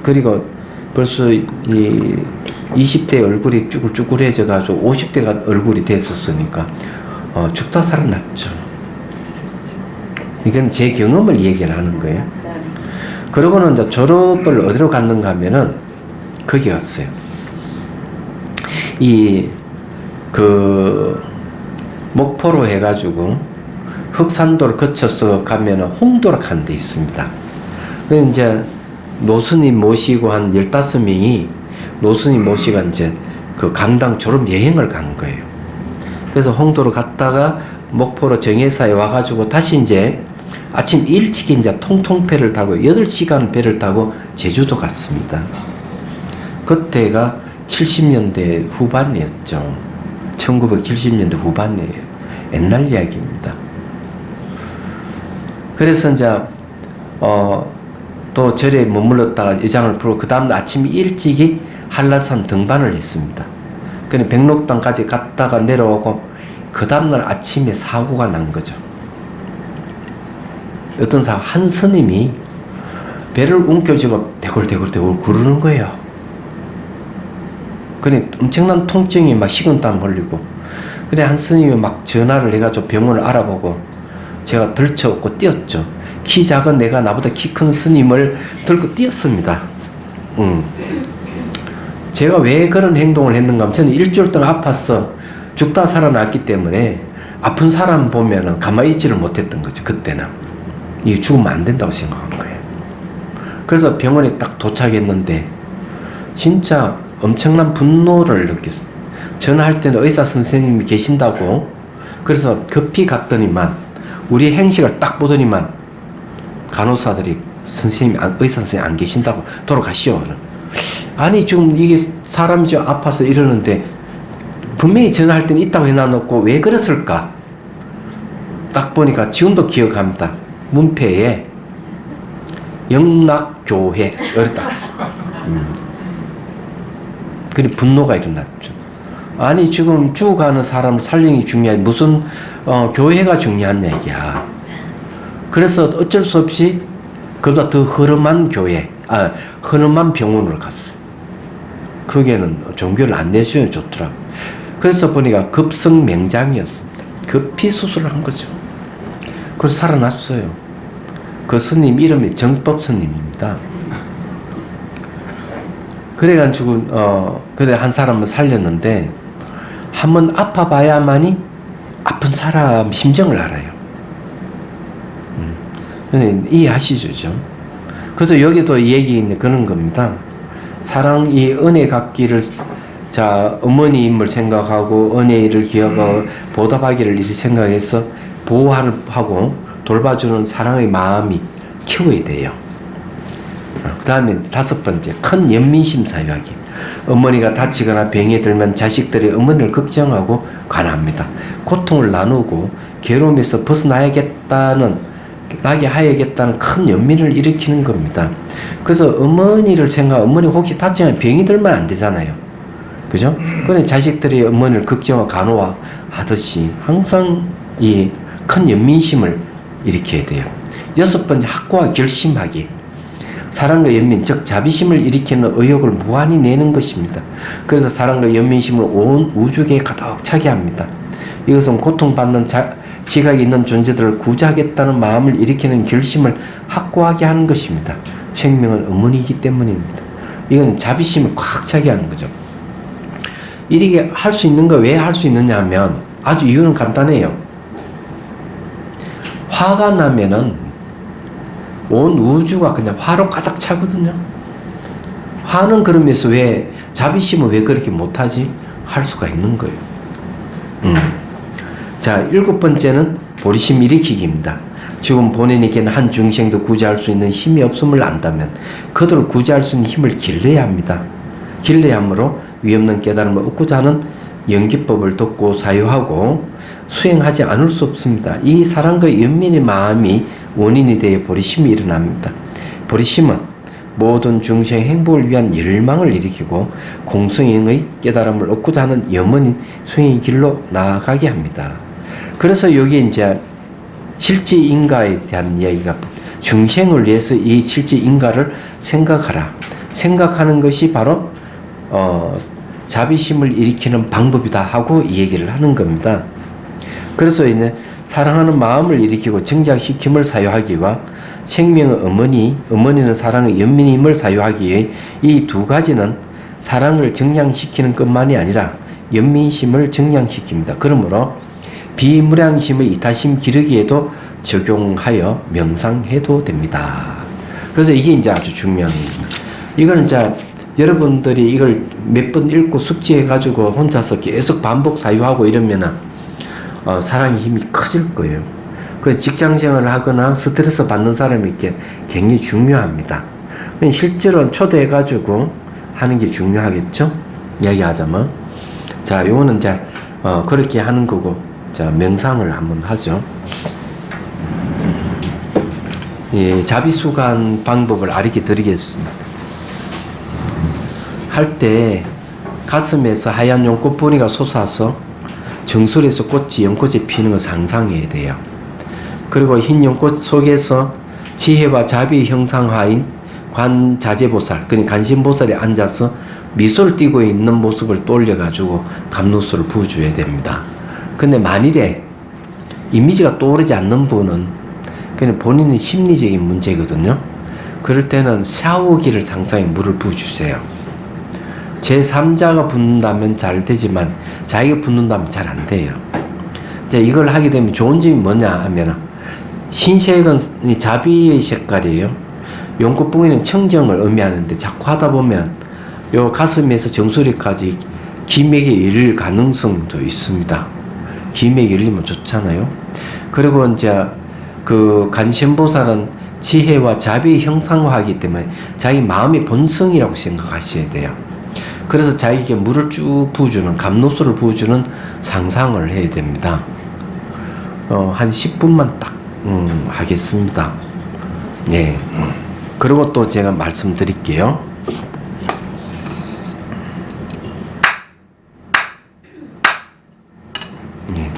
그리고 벌써 이 20대 얼굴이 쭈글쭈글해져가지고 50대가 얼굴이 됐었으니까, 죽다 살아났죠. 이건 제 경험을 얘기를 하는 거예요. 그러고는 이제 졸업을 어디로 갔는가 하면은, 거기 갔어요. 목포로 해가지고, 흑산도를 거쳐서 가면은 홍도라 가는 데 있습니다. 그래서 이제 노스님 모시고 한 15명이 노스님 모시고 이제 그 강당 졸업 여행을 간 거예요. 그래서 홍도로 갔다가 목포로 정회사에 와가지고 다시 이제 아침 일찍 이제 통통배를 타고 8시간 배를 타고 제주도 갔습니다. 그때가 70년대 후반이었죠. 1970년대 후반이에요. 옛날 이야기입니다. 그래서 이제 또 절에 머물렀다가 의장을 부르고 그 다음날 아침 일찍이 한라산 등반을 했습니다. 그래 백록당까지 갔다가 내려오고 그 다음날 아침에 사고가 난 거죠. 어떤 한 스님이 배를 움켜쥐고 대굴대굴 구르는 거예요. 그래 엄청난 통증이 막 식은땀 흘리고, 그래 한 스님이 막 전화를 해가지고 병원을 알아보고 제가 들쳐업고 뛰었죠. 키 작은 내가 나보다 키 큰 스님을 들고 뛰었습니다. 제가 왜 그런 행동을 했는가 하면, 저는 일주일 동안 아팠어. 죽다 살아났기 때문에 아픈 사람 보면은 가만히 있지를 못했던 거죠. 그때는 이게 죽으면 안 된다고 생각한 거예요. 그래서 병원에 딱 도착했는데 진짜 엄청난 분노를 느꼈어요. 전화할 때는 의사 선생님이 계신다고, 그래서 급히 갔더니만 우리 행식을 딱 보더니만 간호사들이 의사 선생님 안 계신다고 돌아가시오. 아니 지금 이게 사람이 좀 아파서 이러는데 분명히 전화할 때는 있다고 해놔놓고 왜 그랬을까? 딱 보니까 지금도 기억합니다. 문패에 영락교회 여기 딱 그래 분노가 일어났죠. 아니 지금 죽어가는 사람을 살리는 게 중요하지 무슨 교회가 중요한 얘기야. 그래서 어쩔 수 없이 그보다 더 허름한 허름한 병원으로 갔어요. 거기에는 종교를 안 내셔야 좋더라고. 그래서 보니까 급성맹장이었습니다. 급히 수술을 한 거죠. 그래서 살아났어요. 그 스님 이름이 정법 스님입니다. 그래가지고 그래 한 사람을 살렸는데, 한번 아파봐야만이 아픈 사람 심정을 알아요. 이해하시죠? 그래서 여기도 얘기 이제 그런 겁니다. 사랑 이 은혜 갖기를 자 어머니임을 생각하고 은혜를 기억하고 보답하기를 이렇게 생각해서 보호하고 돌봐주는 사랑의 마음이 키워야 돼요. 그 다음에 5번째 큰 연민심 사유하기. 어머니가 다치거나 병에 들면 자식들이 어머니를 걱정하고 관합니다. 고통을 나누고 괴로움에서 나게 하야겠다는 큰 연민을 일으키는 겁니다. 그래서 어머니를 어머니 혹시 다치면 병이 들면 안 되잖아요. 그죠? 그런데 자식들이 어머니를 걱정하고 간호하듯이 항상 이 큰 연민심을 일으켜야 돼요. 6번째 확고하게 결심하기. 사랑과 연민, 즉 자비심을 일으키는 의욕을 무한히 내는 것입니다. 그래서 사랑과 연민심을 온 우주에 가득 차게 합니다. 이것은 고통받는 지각이 있는 존재들을 구제하겠다는 마음을 일으키는 결심을 확고하게 하는 것입니다. 생명은 어머니이기 때문입니다. 이건 자비심을 꽉 차게 하는 거죠. 이렇게 할 수 있는 거 왜 할 수 있느냐 하면 아주 이유는 간단해요. 화가 나면은 온 우주가 그냥 화로 가득 차거든요. 화는 그러면서 왜 자비심은 왜 그렇게 못하지? 할 수가 있는 거예요. 자, 7번째는 보리심 일으키기입니다. 지금 본인에게는 한 중생도 구제할 수 있는 힘이 없음을 안다면 그들을 구제할 수 있는 힘을 길러야 합니다. 길러야 하므로 위없는 깨달음을 얻고자 하는 연기법을 듣고 사유하고 수행하지 않을 수 없습니다. 이 사랑과 연민의 마음이 원인이 되어 보리심이 일어납니다. 보리심은 모든 중생의 행복을 위한 열망을 일으키고 공성행의 깨달음을 얻고자 하는 염원인 수행의 길로 나아가게 합니다. 그래서 여기 이제 칠지인가에 대한 이야기가 중생을 위해서 이 칠지인가를 생각하라. 생각하는 것이 바로 자비심을 일으키는 방법이다 하고 이 얘기를 하는 겁니다. 그래서 이제 사랑하는 마음을 일으키고 정작시킴을 사유하기와 생명의 어머니는 사랑의 연민임을 사유하기에 이 두 가지는 사랑을 정량시키는 것만이 아니라 연민심을 정량시킵니다. 그러므로 비무량심의 이타심 기르기에도 적용하여 명상해도 됩니다. 그래서 이게 이제 아주 중요한 겁니다. 이걸 이제 여러분들이 이걸 몇 번 읽고 숙지해가지고 혼자서 계속 반복 사유하고 이러면은 사랑의 힘이 커질 거예요. 그 직장 생활을 하거나 스트레스 받는 사람에게 굉장히 중요합니다. 실제로 초대해가지고 하는 게 중요하겠죠? 이야기하자면. 자, 요거는 이제, 그렇게 하는 거고, 자, 명상을 한번 하죠. 예, 자비수관 방법을 알려 드리겠습니다. 할 때 가슴에서 하얀 연꽃뿌리가 솟아서 정술에서 꽃이 연꽃이 피는 걸 상상해야 돼요. 그리고 흰 연꽃 속에서 지혜와 자비의 형상화인 관자재보살, 그러니까 간신보살이 앉아서 미소를 띠고 있는 모습을 떠올려가지고 감로수를 부어줘야 됩니다. 근데 만일에 이미지가 떠오르지 않는 분은 그냥 본인의 심리적인 문제거든요. 그럴 때는 샤워기를 상상해 물을 부어주세요. 제3자가 붓는다면 잘 되지만 자기가 붓는다면 잘 안 돼요. 이제 이걸 하게 되면 좋은 점이 뭐냐 하면 흰색은 자비의 색깔이에요. 연꽃봉이는 청정을 의미하는데 자꾸 하다 보면 요 가슴에서 정수리까지 기맥이 열릴 가능성도 있습니다. 기맥이 열리면 좋잖아요. 그리고 이제 그 간신보살은 지혜와 자비의 형상화하기 때문에 자기 마음의 본성이라고 생각하셔야 돼요. 그래서 자기에게 물을 쭉 부어주는, 감로수를 부어주는 상상을 해야 됩니다. 한 10분만 딱 하겠습니다. 네. 그리고 또 제가 말씀드릴게요. 네.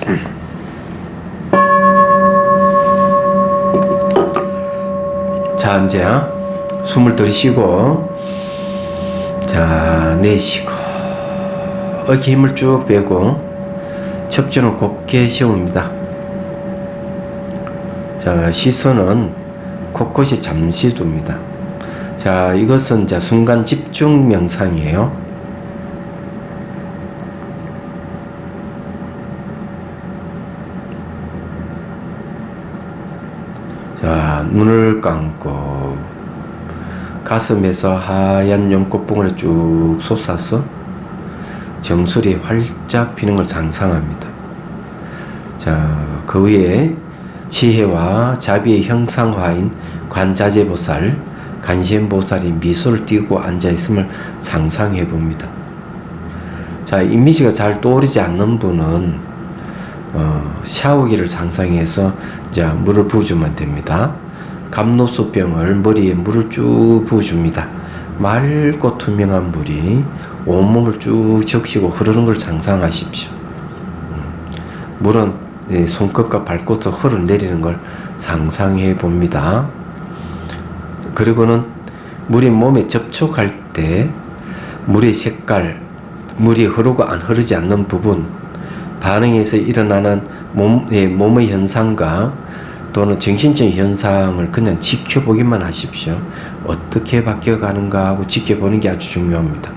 자, 이제 숨을 들이쉬고, 자, 내쉬고, 어깨 힘을 쭉 빼고, 척추는 곧게 세웁니다. 자, 시선은 곳곳이 잠시 둡니다. 자, 이것은 이제 순간 집중 명상이에요. 자, 자, 눈을 감고 가슴에서 하얀 연꽃봉을 쭉 솟아서 정수리 활짝 피는 걸 상상합니다. 자, 그 위에 지혜와 자비의 형상화인 관자재보살, 간신보살이 미소를 띠고 앉아있음을 상상해 봅니다. 자, 이미지가 잘 떠오르지 않는 분은 샤워기를 상상해서 이제 물을 부어주면 됩니다. 감로수병을 머리에 물을 쭉 부어줍니다. 맑고 투명한 물이 온몸을 쭉 적시고 흐르는 걸 상상하십시오. 물은 손끝과 발끝으로 흘러내리는 걸 상상해 봅니다. 그리고는 물이 몸에 접촉할 때 물의 색깔, 물이 흐르고 안 흐르지 않는 부분, 반응에서 일어나는 몸의 현상과 또는 정신적인 현상을 그냥 지켜보기만 하십시오. 어떻게 바뀌어가는가 하고 지켜보는 게 아주 중요합니다.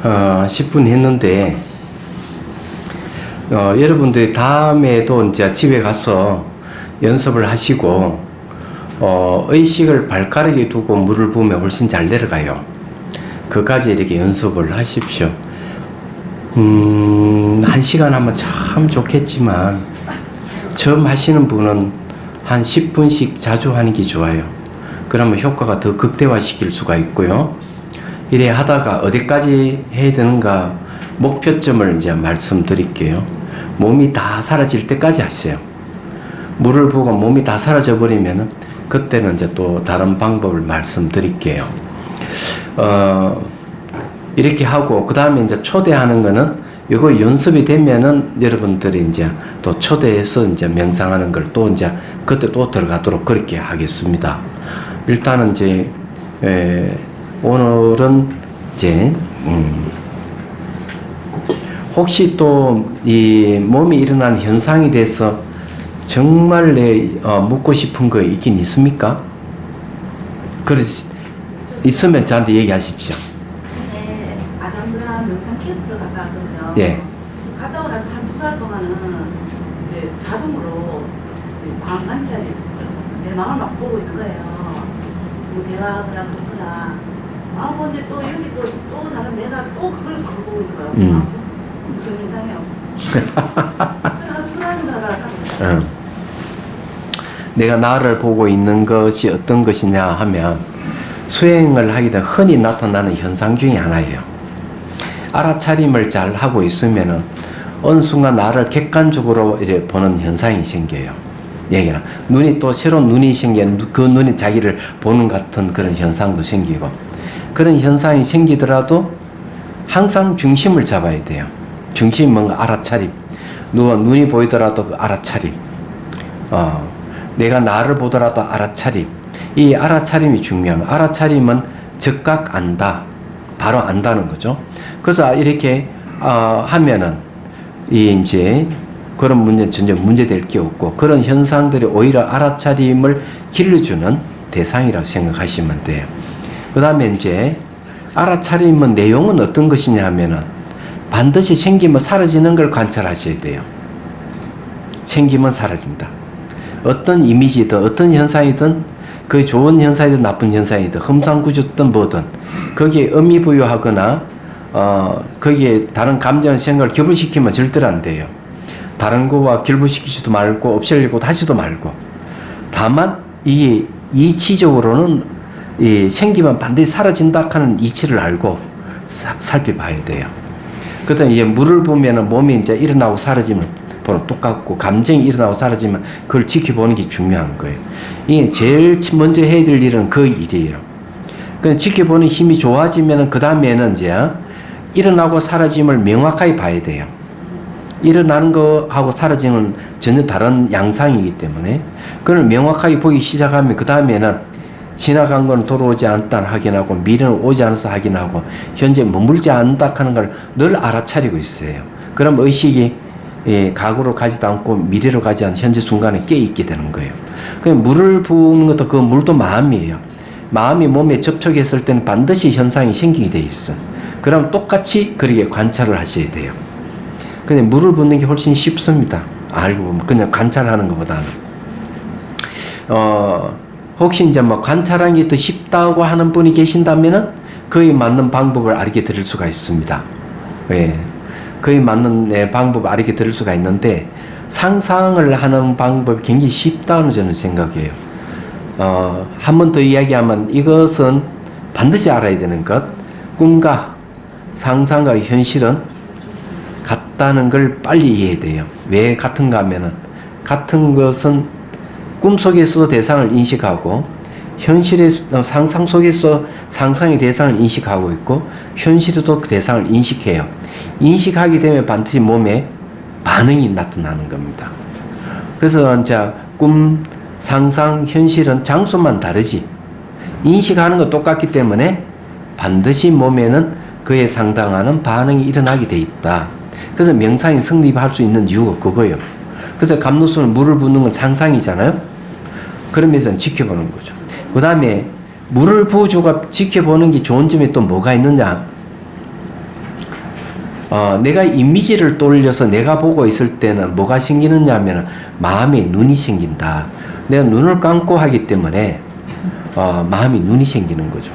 10분 했는데, 여러분들이 다음에도 이제 집에 가서 연습을 하시고, 의식을 발가락에 두고 물을 부으면 훨씬 잘 내려가요. 그까지 이렇게 연습을 하십시오. 1시간 하면 참 좋겠지만, 처음 하시는 분은 한 10분씩 자주 하는 게 좋아요. 그러면 효과가 더 극대화시킬 수가 있고요. 이래 하다가 어디까지 해야 되는가 목표점을 이제 말씀드릴게요. 몸이 다 사라질 때까지 하세요. 물을 부고 몸이 다 사라져 버리면은 그때는 이제 또 다른 방법을 말씀드릴게요. 이렇게 하고 그 다음에 이제 초대하는 거는 이거 연습이 되면은 여러분들이 이제 또 초대해서 이제 명상하는 걸 또 이제 그때 또 들어가도록 그렇게 하겠습니다. 일단은 이제 오늘은 이제 혹시 또 이 몸이 일어나는 현상에 대해서 정말 묻고 싶은 거 있긴 있습니까? 그래 있으면 저한테 얘기하십시오. 전에 아잠브라 명상 캠프를 갔다 왔거든요. 예. 갔다 오고 나서 한두 달 동안은 이제 자동으로 마음 관찰이 내 마음을 막 보고 있는 거예요. 뭐 대화하거나 그러구나. 마음 보는데 또 여기서 또 다른 내가 또 그걸 보고 있는 거예요. 무슨 현상이에요? 내가 나를 보고 있는 것이 어떤 것이냐 하면 수행을 하게 되면 흔히 나타나는 현상 중에 하나예요. 알아차림을 잘 하고 있으면은 어느 순간 나를 객관적으로 이렇게 보는 현상이 생겨요. 얘가 눈이 또 새로운 눈이 생겨 그 눈이 자기를 보는 같은 그런 현상도 생기고 그런 현상이 생기더라도 항상 중심을 잡아야 돼요. 중심이 뭔가 알아차림. 누가 눈이 보이더라도 그 알아차림. 내가 나를 보더라도 알아차림. 이 알아차림이 중요한 거예요. 알아차림은 즉각 안다. 바로 안다는 거죠. 그래서 이렇게 하면은 이제 그런 문제 전혀 문제될 게 없고 그런 현상들이 오히려 알아차림을 길러주는 대상이라고 생각하시면 돼요. 그 다음에 이제 알아차림은 내용은 어떤 것이냐 하면은 반드시 생기면 사라지는 걸 관찰하셔야 돼요. 생기면 사라진다. 어떤 이미지든 어떤 현상이든 그게 좋은 현상이든 나쁜 현상이든 험상궂었든 뭐든 거기에 의미부여하거나 거기에 다른 감정 생각을 결부시키면 절대로 안 돼요. 다른 거와 결부시키지도 말고 없애려고 하지도 말고 다만 이 이치적으로는 이 생기면 반드시 사라진다 하는 이치를 알고 살펴봐야 돼요. 그다음 이제 물을 보면은 몸이 이제 일어나고 사라지면 보는 똑같고 감정이 일어나고 사라지면 그걸 지켜보는 게 중요한 거예요. 이게 제일 먼저 해야 될 일은 그 일이에요. 그 지켜보는 힘이 좋아지면은 그 다음에는 이제 일어나고 사라짐을 명확하게 봐야 돼요. 일어나는 거하고 사라지는 전혀 다른 양상이기 때문에 그걸 명확하게 보기 시작하면 그 다음에는 지나간 건 돌아오지 않다 확인하고 미래는 오지 않아서 확인하고 현재 머물지 않는다 하는 걸 늘 알아차리고 있어요. 그럼 의식이 과거로 가지도 않고 미래로 가지 않은 현재 순간에 깨있게 되는 거예요. 그냥 물을 부는 것도 그 물도 마음이에요. 마음이 몸에 접촉했을 때는 반드시 현상이 생기게 돼 있어. 그럼 똑같이 그렇게 관찰을 하셔야 돼요. 근데 물을 붓는 게 훨씬 쉽습니다. 알고 보면 그냥 관찰하는 것보다는 혹시 이제 뭐 관찰하는 게 더 쉽다고 하는 분이 계신다면은 그에 맞는 방법을 알게 드릴 수가 있습니다. 예. 그에 맞는 방법을 알게 드릴 수가 있는데 상상을 하는 방법이 굉장히 쉽다고 저는 생각해요. 한 번 더 이야기하면 이것은 반드시 알아야 되는 것. 꿈과 상상과 현실은 같다는 걸 빨리 이해해야 돼요. 왜 같은가 하면은 같은 것은 꿈속에서 대상을 인식하고 현실의 상상 속에서 상상의 대상을 인식하고 있고 현실에도 그 대상을 인식해요. 인식하게 되면 반드시 몸에 반응이 나타나는 겁니다. 그래서 이제 꿈, 상상, 현실은 장소만 다르지 인식하는 건 똑같기 때문에 반드시 몸에는 그에 상당하는 반응이 일어나게 돼 있다. 그래서 명상이 성립할 수 있는 이유가 그거예요. 그래서 감로수는 물을 붓는 건 상상이잖아요. 그러면서 지켜보는 거죠. 그 다음에 물을 부어주고 지켜보는 게 좋은 점이 또 뭐가 있느냐? 내가 이미지를 돌려서 내가 보고 있을 때는 뭐가 생기느냐 하면 마음에 눈이 생긴다. 내가 눈을 감고 하기 때문에 마음이 눈이 생기는 거죠.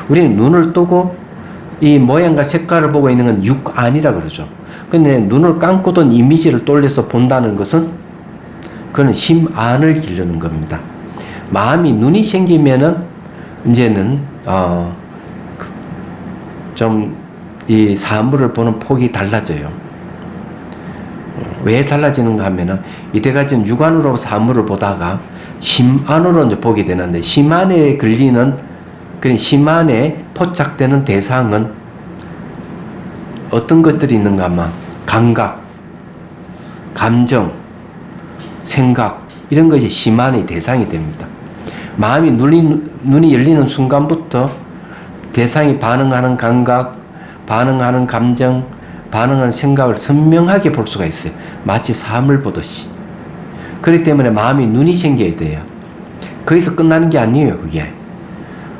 우리는 눈을 뜨고 이 모양과 색깔을 보고 있는 건 육안이라 그러죠. 근데 눈을 감고든 이미지를 돌려서 본다는 것은 그는 심안을 기르는 겁니다. 마음이 눈이 생기면은 이제는 좀 이 사물을 보는 폭이 달라져요. 왜 달라지는가 하면은 이때까지는 육안으로 사물을 보다가 심안으로 이제 보게 되는데, 심안에 걸리는 그 심안에 포착되는 대상은 어떤 것들이 있는가 하면 감각, 감정, 생각 이런 것이 심안의 대상이 됩니다. 마음이 눈이 열리는 순간부터 대상이 반응하는 감각, 반응하는 감정, 반응하는 생각을 선명하게 볼 수가 있어요. 마치 사물 보듯이. 그렇기 때문에 마음이 눈이 생겨야 돼요. 거기서 끝나는 게 아니에요, 그게.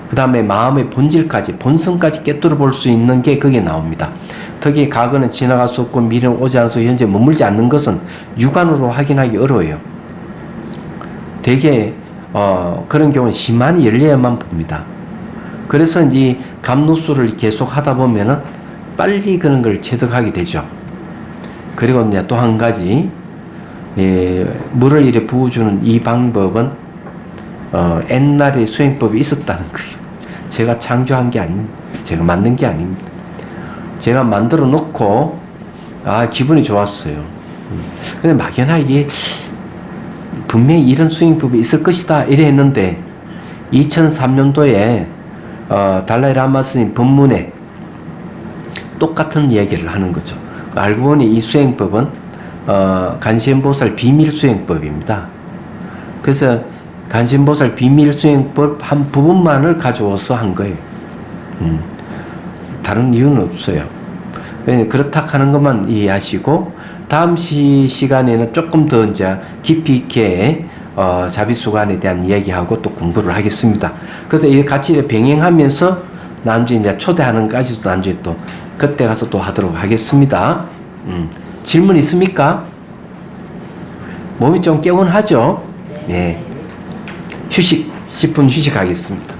그 다음에 마음의 본질까지, 본성까지 꿰뚫어 볼 수 있는 게 그게 나옵니다. 특히 과거는 지나갈 수 없고 미래는 오지 않아서 현재 머물지 않는 것은 육안으로 확인하기 어려워요. 되게 그런 경우는 심한이 열려야만 봅니다. 그래서 이제 감누수를 계속 하다 보면은 빨리 그런 걸 체득하게 되죠. 그리고 이제 또 한 가지, 물을 이렇게 부어주는 이 방법은 옛날에 수행법이 있었다는 거예요. 제가 창조한 게 아닙니다. 제가 만든 게 아닙니다. 제가 만들어 놓고 기분이 좋았어요. 근데 막연하게 분명히 이런 수행법이 있을 것이다 이래 했는데 2003년도에 달라이 라마 스님 법문에 똑같은 이야기를 하는 거죠. 알고 보니 이 수행법은 간시연보살 비밀 수행법입니다. 그래서 간시연보살 비밀 수행법 한 부분만을 가져와서 한 거예요. 다른 이유는 없어요. 그렇다 하는 것만 이해하시고 다음 시간에는 조금 더 이제 깊이 있게 자비수관에 대한 이야기하고 또 공부를 하겠습니다. 그래서 이 같이 병행하면서 나중에 이제 초대하는까지도 나중에 또 그때 가서 또 하도록 하겠습니다. 질문 있습니까? 몸이 좀 개운하죠? 네. 휴식, 10분 휴식하겠습니다.